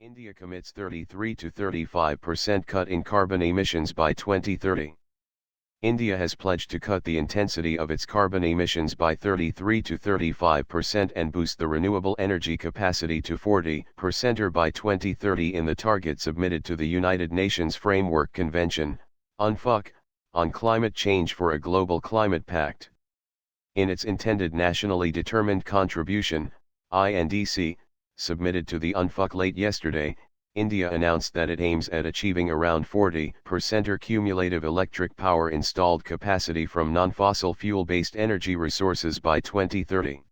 India commits 33 to 35% cut in carbon emissions by 2030. India has pledged to cut the intensity of its carbon emissions by 33 to 35% and boost the renewable energy capacity to 40% by 2030 in the target submitted to the United Nations Framework Convention, UNFCCC, on climate change for a global climate pact. In its intended nationally determined contribution, INDC, submitted to the UNFCCC late yesterday, India announced that it aims at achieving around 40% cumulative electric power installed capacity from non-fossil fuel-based energy resources by 2030.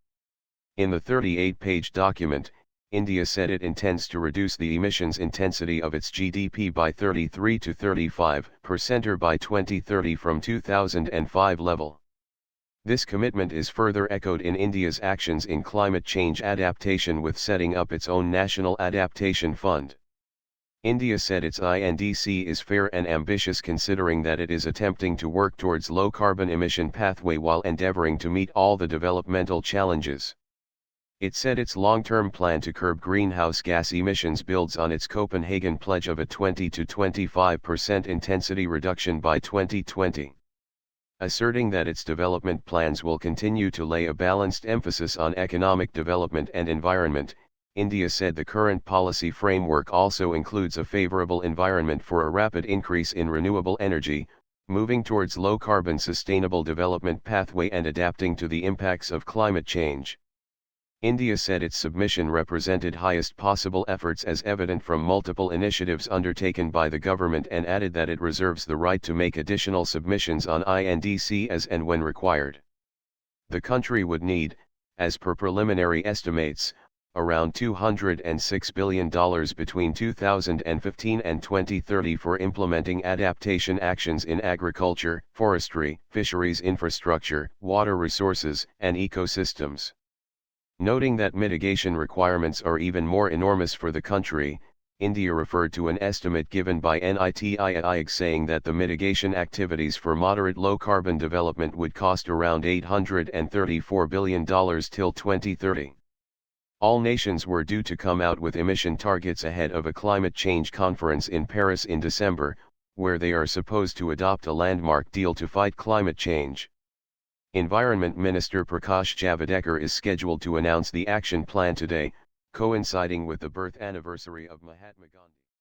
In the 38-page document, India said it intends to reduce the emissions intensity of its GDP by 33 to 35% by 2030 from 2005 level. This commitment is further echoed in India's actions in climate change adaptation with setting up its own National Adaptation Fund. India said its INDC is fair and ambitious considering that it is attempting to work towards low-carbon emission pathway while endeavoring to meet all the developmental challenges. It said its long-term plan to curb greenhouse gas emissions builds on its Copenhagen pledge of a 20 to 25% intensity reduction by 2020. Asserting that its development plans will continue to lay a balanced emphasis on economic development and environment, India said the current policy framework also includes a favorable environment for a rapid increase in renewable energy, moving towards low-carbon sustainable development pathway and adapting to the impacts of climate change. India said its submission represented highest possible efforts as evident from multiple initiatives undertaken by the government and added that it reserves the right to make additional submissions on INDC as and when required. The country would need, as per preliminary estimates, around $206 billion between 2015 and 2030 for implementing adaptation actions in agriculture, forestry, fisheries infrastructure, water resources, and ecosystems. Noting that mitigation requirements are even more enormous for the country, India referred to an estimate given by NITI saying that the mitigation activities for moderate low-carbon development would cost around $834 billion till 2030. All nations were due to come out with emission targets ahead of a climate change conference in Paris in December, where they are supposed to adopt a landmark deal to fight climate change. Environment Minister Prakash Javadekar is scheduled to announce the action plan today, coinciding with the birth anniversary of Mahatma Gandhi.